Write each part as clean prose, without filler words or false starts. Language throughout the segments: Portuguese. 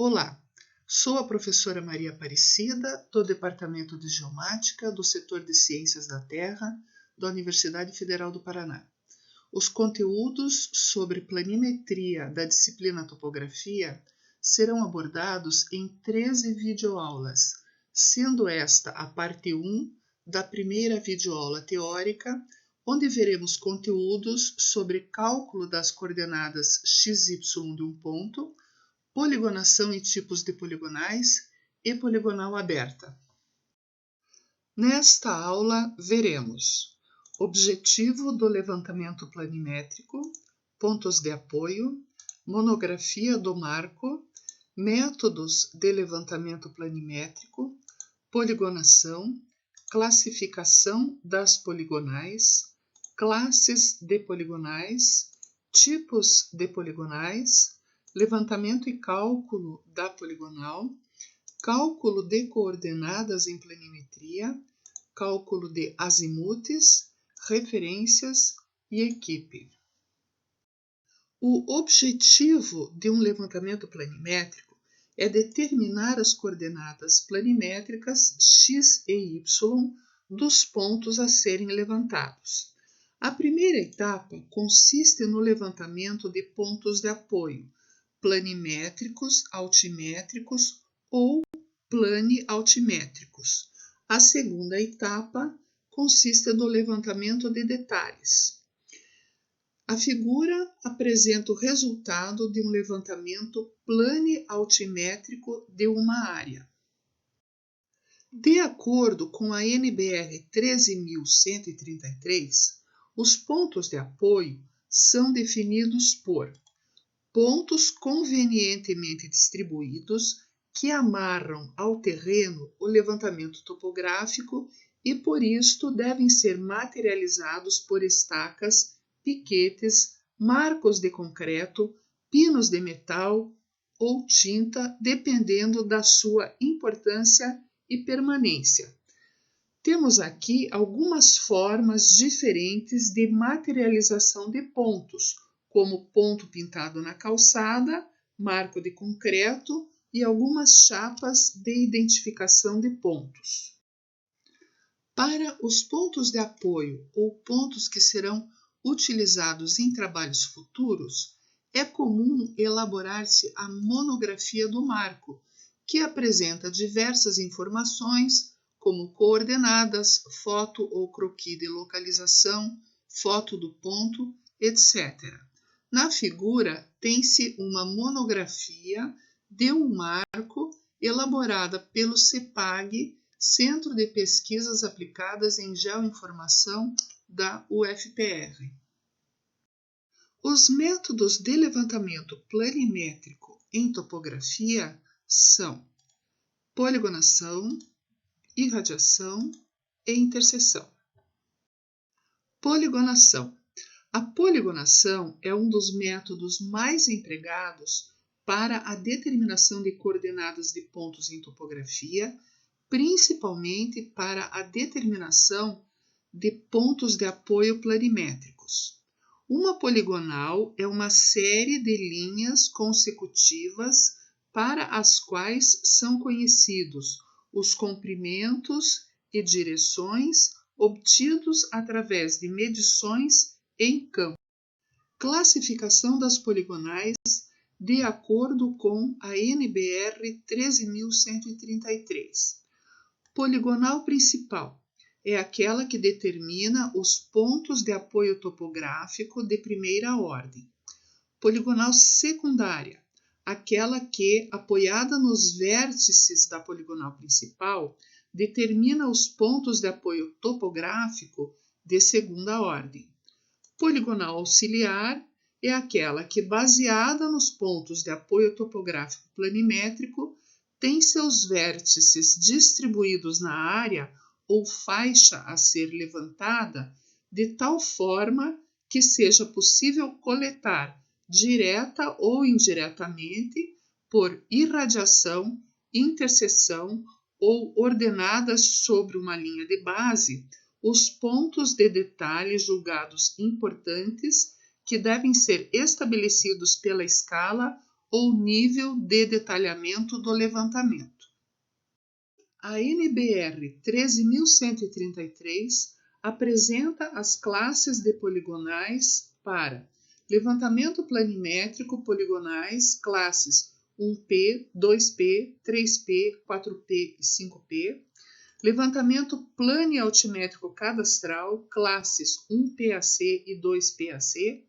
Olá, sou a professora Maria Aparecida, do Departamento de Geomática do Setor de Ciências da Terra da Universidade Federal do Paraná. Os conteúdos sobre planimetria da disciplina Topografia serão abordados em 13 videoaulas, sendo esta a parte 1 da primeira videoaula teórica, onde veremos conteúdos sobre cálculo das coordenadas x, y de um ponto, poligonação e tipos de poligonais e poligonal aberta. Nesta aula, veremos objetivo do levantamento planimétrico, pontos de apoio, monografia do marco, métodos de levantamento planimétrico, poligonação, classificação das poligonais, classes de poligonais, tipos de poligonais, levantamento e cálculo da poligonal, cálculo de coordenadas em planimetria, cálculo de azimutes, referências e equipe. O objetivo de um levantamento planimétrico é determinar as coordenadas planimétricas x e y dos pontos a serem levantados. A primeira etapa consiste no levantamento de pontos de apoio, planimétricos, altimétricos ou planialtimétricos. A segunda etapa consiste no levantamento de detalhes. A figura apresenta o resultado de um levantamento planialtimétrico de uma área. De acordo com a NBR 13.133, os pontos de apoio são definidos por pontos convenientemente distribuídos que amarram ao terreno o levantamento topográfico e, por isto, devem ser materializados por estacas, piquetes, marcos de concreto, pinos de metal ou tinta, dependendo da sua importância e permanência. Temos aqui algumas formas diferentes de materialização de pontos, como ponto pintado na calçada, marco de concreto e algumas chapas de identificação de pontos. Para os pontos de apoio ou pontos que serão utilizados em trabalhos futuros, é comum elaborar-se a monografia do marco, que apresenta diversas informações, como coordenadas, foto ou croquis de localização, foto do ponto, etc. Na figura, tem-se uma monografia de um marco elaborada pelo CEPAG, Centro de Pesquisas Aplicadas em Geoinformação da UFPR. Os métodos de levantamento planimétrico em topografia são poligonação, irradiação e interseção. Poligonação. A poligonação é um dos métodos mais empregados para a determinação de coordenadas de pontos em topografia, principalmente para a determinação de pontos de apoio planimétricos. Uma poligonal é uma série de linhas consecutivas para as quais são conhecidos os comprimentos e direções obtidos através de medições em campo. Classificação das poligonais de acordo com a NBR 13.133. Poligonal principal é aquela que determina os pontos de apoio topográfico de primeira ordem. Poligonal secundária, aquela que, apoiada nos vértices da poligonal principal, determina os pontos de apoio topográfico de segunda ordem. Poligonal auxiliar é aquela que, baseada nos pontos de apoio topográfico planimétrico, tem seus vértices distribuídos na área ou faixa a ser levantada de tal forma que seja possível coletar, direta ou indiretamente, por irradiação, interseção ou ordenadas sobre uma linha de base, os pontos de detalhe julgados importantes que devem ser estabelecidos pela escala ou nível de detalhamento do levantamento. A NBR 13.133 apresenta as classes de poligonais para levantamento planimétrico poligonais, classes 1P, 2P, 3P, 4P e 5P, levantamento planialtimétrico cadastral, classes 1PAC e 2PAC,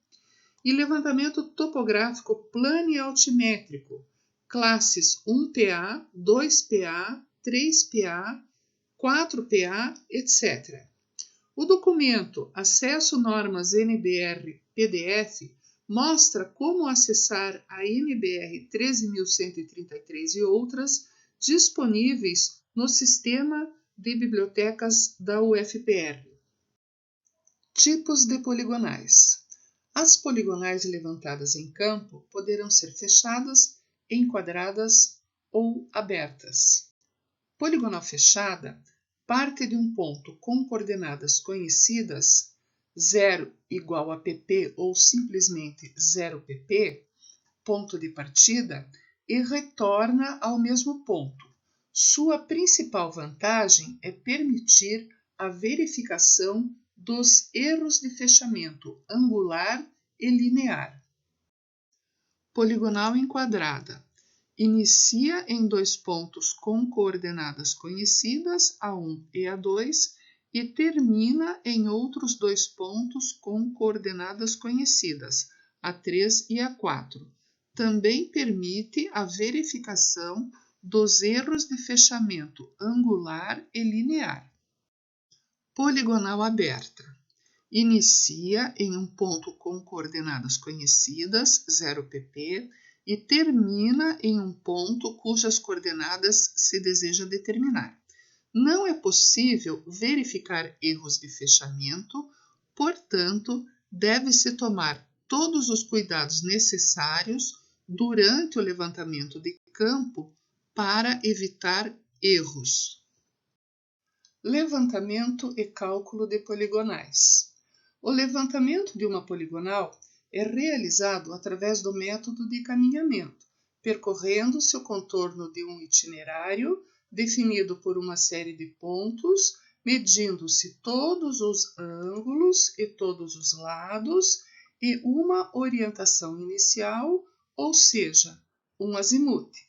e levantamento topográfico planialtimétrico, classes 1PA, 2PA, 3PA, 4PA, etc. O documento Acesso Normas NBR PDF mostra como acessar a NBR 13.133 e outras disponíveis no Sistema de Bibliotecas da UFPR. Tipos de poligonais. As poligonais levantadas em campo poderão ser fechadas, enquadradas ou abertas. Poligonal fechada parte de um ponto com coordenadas conhecidas, 0 igual a pp ou simplesmente 0pp, ponto de partida, e retorna ao mesmo ponto. Sua principal vantagem é permitir a verificação dos erros de fechamento angular e linear. Poligonal enquadrada. Inicia em dois pontos com coordenadas conhecidas, A1 e A2, e termina em outros dois pontos com coordenadas conhecidas, A3 e A4. Também permite a verificação dos erros de fechamento angular e linear. Poligonal aberta. Inicia em um ponto com coordenadas conhecidas, 0pp, e termina em um ponto cujas coordenadas se deseja determinar. Não é possível verificar erros de fechamento, portanto, deve-se tomar todos os cuidados necessários durante o levantamento de campo para evitar erros. Levantamento e cálculo de poligonais. O levantamento de uma poligonal é realizado através do método de caminhamento, percorrendo seu contorno de um itinerário definido por uma série de pontos, medindo-se todos os ângulos e todos os lados e uma orientação inicial, ou seja, um azimute.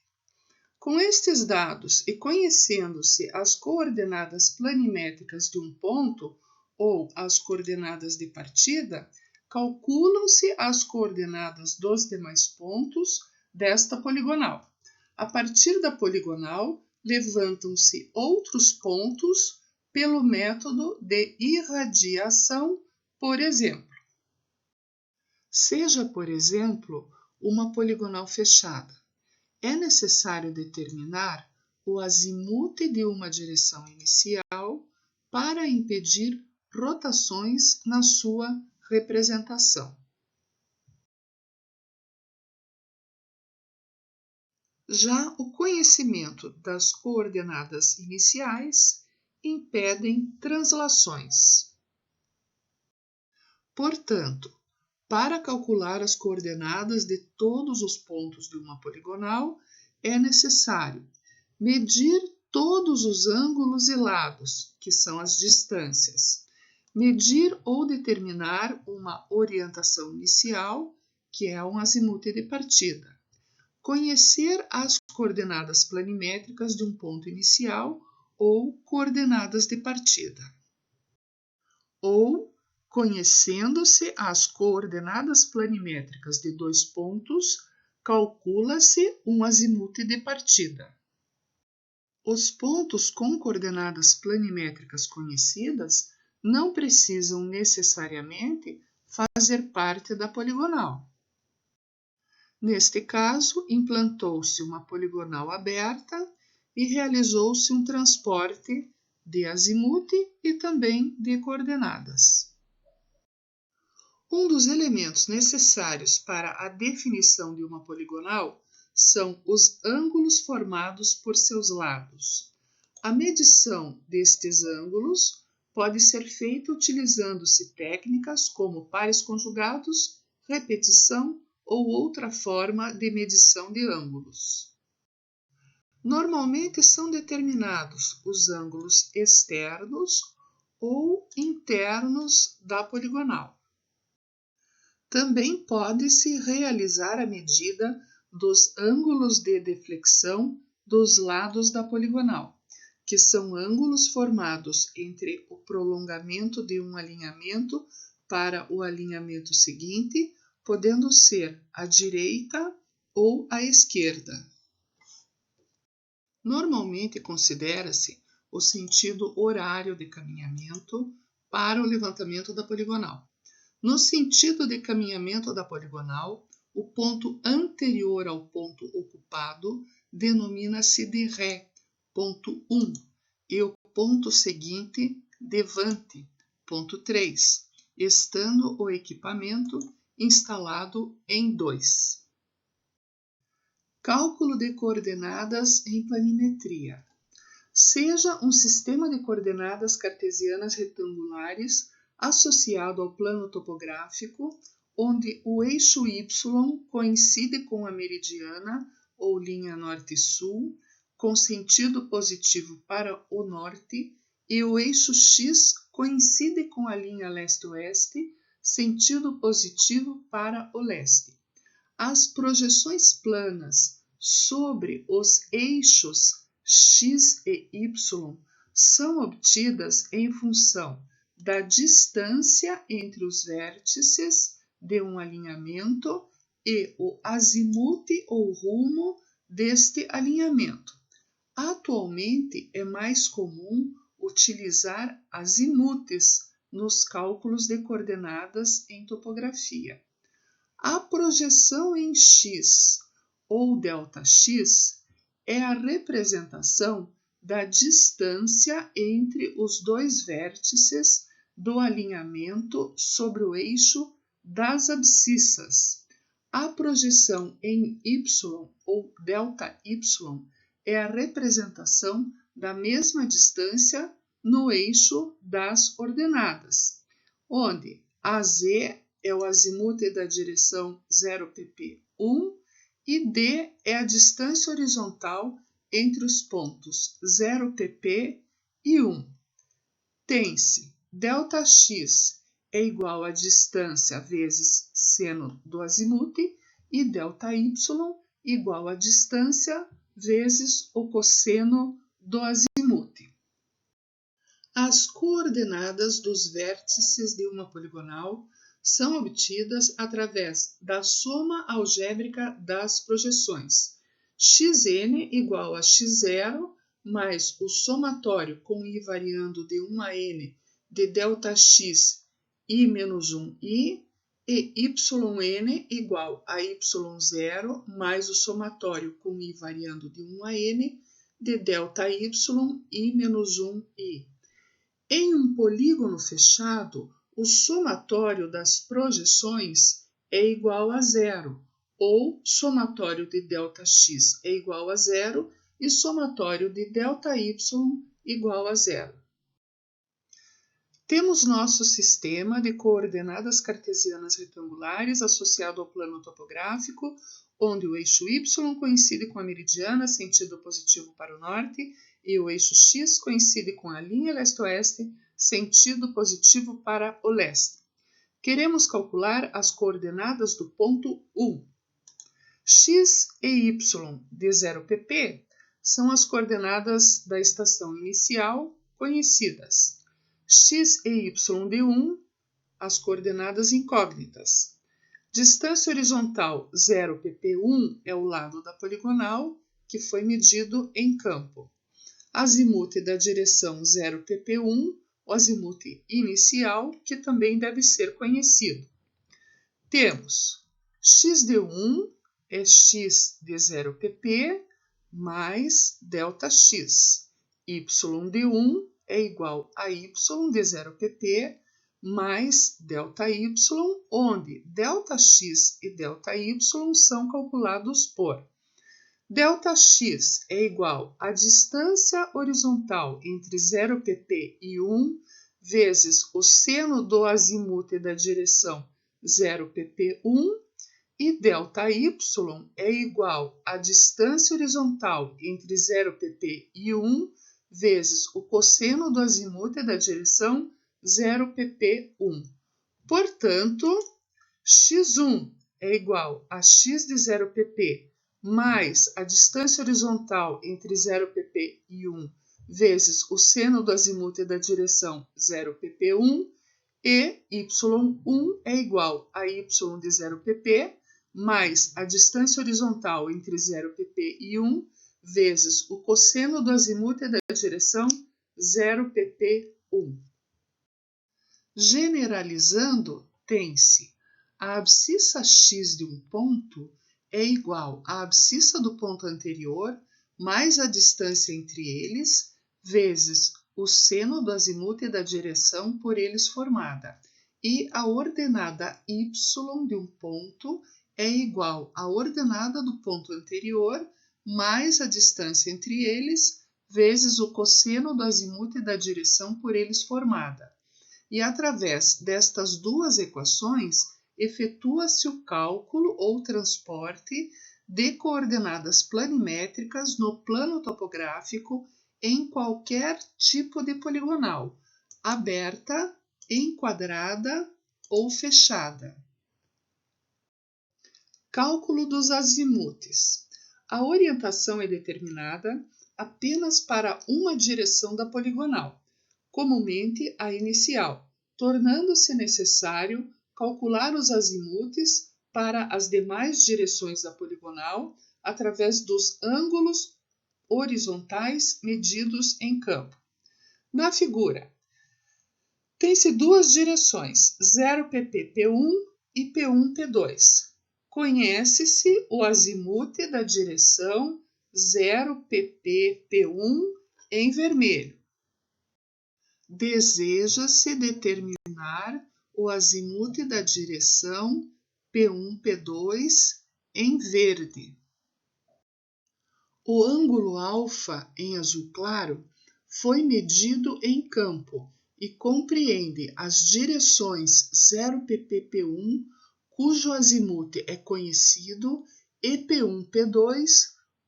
Com estes dados e conhecendo-se as coordenadas planimétricas de um ponto ou as coordenadas de partida, calculam-se as coordenadas dos demais pontos desta poligonal. A partir da poligonal, levantam-se outros pontos pelo método de irradiação, por exemplo. Seja, por exemplo, uma poligonal fechada. É necessário determinar o azimute de uma direção inicial para impedir rotações na sua representação. Já o conhecimento das coordenadas iniciais impedem translações. Portanto, para calcular as coordenadas de todos os pontos de uma poligonal, é necessário medir todos os ângulos e lados, que são as distâncias, medir ou determinar uma orientação inicial, que é um azimute de partida, conhecer as coordenadas planimétricas de um ponto inicial ou coordenadas de partida, ou conhecendo-se as coordenadas planimétricas de dois pontos, calcula-se um azimute de partida. Os pontos com coordenadas planimétricas conhecidas não precisam necessariamente fazer parte da poligonal. Neste caso, implantou-se uma poligonal aberta e realizou-se um transporte de azimute e também de coordenadas. Um dos elementos necessários para a definição de uma poligonal são os ângulos formados por seus lados. A medição destes ângulos pode ser feita utilizando-se técnicas como pares conjugados, repetição ou outra forma de medição de ângulos. Normalmente são determinados os ângulos externos ou internos da poligonal. Também pode-se realizar a medida dos ângulos de deflexão dos lados da poligonal, que são ângulos formados entre o prolongamento de um alinhamento para o alinhamento seguinte, podendo ser à direita ou à esquerda. Normalmente considera-se o sentido horário de caminhamento para o levantamento da poligonal. No sentido de caminhamento da poligonal, o ponto anterior ao ponto ocupado denomina-se de ré, ponto 1, e o ponto seguinte, devante, ponto 3, estando o equipamento instalado em 2. Cálculo de coordenadas em planimetria. Seja um sistema de coordenadas cartesianas retangulares associado ao plano topográfico, onde o eixo Y coincide com a meridiana ou linha norte-sul, com sentido positivo para o norte, e o eixo X coincide com a linha leste-oeste, sentido positivo para o leste. As projeções planas sobre os eixos X e Y são obtidas em função da distância entre os vértices de um alinhamento e o azimute ou rumo deste alinhamento. Atualmente é mais comum utilizar azimutes nos cálculos de coordenadas em topografia. A projeção em X ou ΔX é a representação da distância entre os dois vértices do alinhamento sobre o eixo das abscissas. A projeção em Y ou ΔY é a representação da mesma distância no eixo das ordenadas, onde AZ é o azimute da direção 0pp1 e D é a distância horizontal entre os pontos 0pp e 1. Tem-se ΔX é igual à distância vezes seno do azimute e ΔY igual à distância vezes o cosseno do azimute. As coordenadas dos vértices de uma poligonal são obtidas através da soma algébrica das projeções. Xn igual a x0 mais o somatório com i variando de 1 a n de ΔX i menos 1i e yn igual a y0 mais o somatório com i variando de 1 a n de ΔY i menos 1i. Em um polígono fechado, o somatório das projeções é igual a zero, ou somatório de ΔX é igual a zero e somatório de ΔY igual a zero. Temos nosso sistema de coordenadas cartesianas retangulares associado ao plano topográfico, onde o eixo Y coincide com a meridiana, sentido positivo para o norte, e o eixo X coincide com a linha leste-oeste, sentido positivo para o leste. Queremos calcular as coordenadas do ponto 1. X e Y de 0pp são as coordenadas da estação inicial conhecidas. X e Y de 1, as coordenadas incógnitas. Distância horizontal 0pp1 é o lado da poligonal, que foi medido em campo. Azimute da direção 0pp1, o azimute inicial, que também deve ser conhecido. Temos x de 1 é x de 0pp mais ΔX. Y de 1 é igual a y de 0pp mais ΔY, onde ΔX e ΔY são calculados por ΔX é igual à distância horizontal entre 0pp e 1 vezes o seno do azimute da direção 0pp1, E ΔY é igual à distância horizontal entre 0pp e 1 vezes o cosseno do azimuth da direção 0pp1. Portanto, x1 é igual a x de 0pp mais a distância horizontal entre 0pp e 1 vezes o seno do azimuth da direção 0pp1, e y1 é igual a y de 0pp mais a distância horizontal entre 0pp e 1 vezes o cosseno do azimuth da direção 0pp1. Generalizando, tem-se a abscissa x de um ponto é igual à abscissa do ponto anterior mais a distância entre eles vezes o seno do azimuth da direção por eles formada. E a ordenada y de um ponto é igual à ordenada do ponto anterior mais a distância entre eles vezes o cosseno do azimuth da direção por eles formada. E através destas duas equações, efetua-se o cálculo ou transporte de coordenadas planimétricas no plano topográfico em qualquer tipo de poligonal, aberta, enquadrada ou fechada. Cálculo dos azimutes. A orientação é determinada apenas para uma direção da poligonal, comumente a inicial, tornando-se necessário calcular os azimutes para as demais direções da poligonal através dos ângulos horizontais medidos em campo. Na figura, tem-se duas direções, 0pp-P1 e P1-P2. Conhece-se o azimuth da direção 0pp-P1 em vermelho. Deseja-se determinar o azimuth da direção P1-P2 em verde. O ângulo alfa em azul claro foi medido em campo e compreende as direções 0pp-P1, cujo azimuth é conhecido, e P1-P2,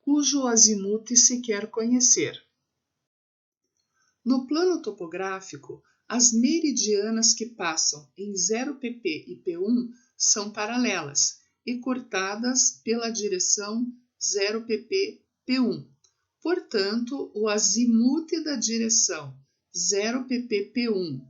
cujo azimuth se quer conhecer. No plano topográfico, as meridianas que passam em 0pp e P1 são paralelas e cortadas pela direção 0pp-P1. Portanto, o azimuth da direção 0pp-P1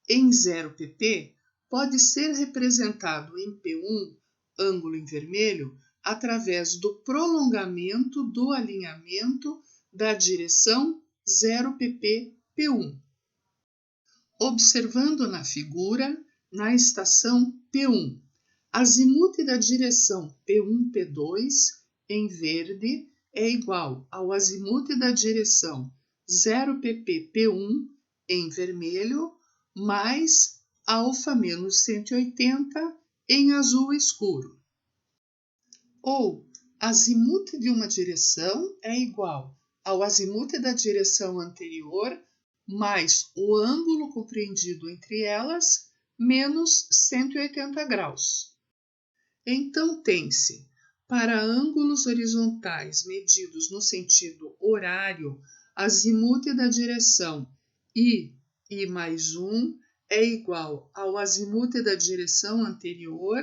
em 0pp pode ser representado em P1, ângulo em vermelho, através do prolongamento do alinhamento da direção 0pp-P1. Observando na figura, na estação P1, azimuth da direção P1-P2 em verde é igual ao azimuth da direção 0pp-P1 em vermelho mais alfa menos 180 em azul escuro. Ou azimuth de uma direção é igual ao azimuth da direção anterior mais o ângulo compreendido entre elas menos 180 graus. Então, tem-se, para ângulos horizontais medidos no sentido horário, azimuth da direção I mais 1 é igual ao azimuth da direção anterior,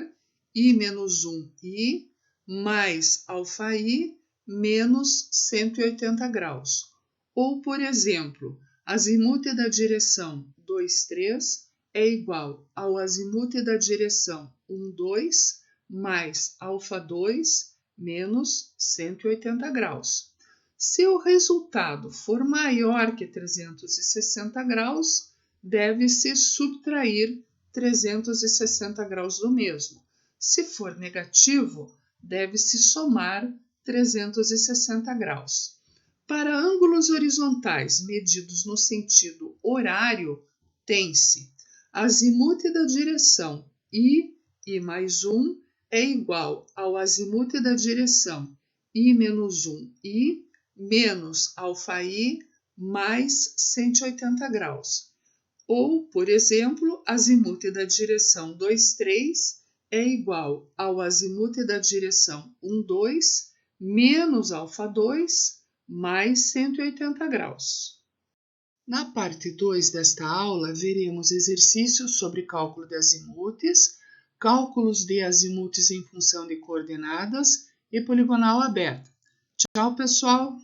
I menos 1I, mais alfa I, menos 180 graus. Ou, por exemplo, azimuth da direção 2, 3 é igual ao azimuth da direção 1, 2, mais alfa 2, menos 180 graus. Se o resultado for maior que 360 graus, deve-se subtrair 360 graus do mesmo. Se for negativo, deve-se somar 360 graus. Para ângulos horizontais medidos no sentido horário, tem-se azimuth da direção I mais 1 é igual ao azimuth da direção I menos 1I menos alfa I mais 180 graus. Ou, por exemplo, azimuth da direção 2, 3 é igual ao azimute da direção 1, 2, menos alfa 2, mais 180 graus. Na parte 2 desta aula, veremos exercícios sobre cálculo de azimutes, cálculos de azimutes em função de coordenadas e poligonal aberta. Tchau, pessoal!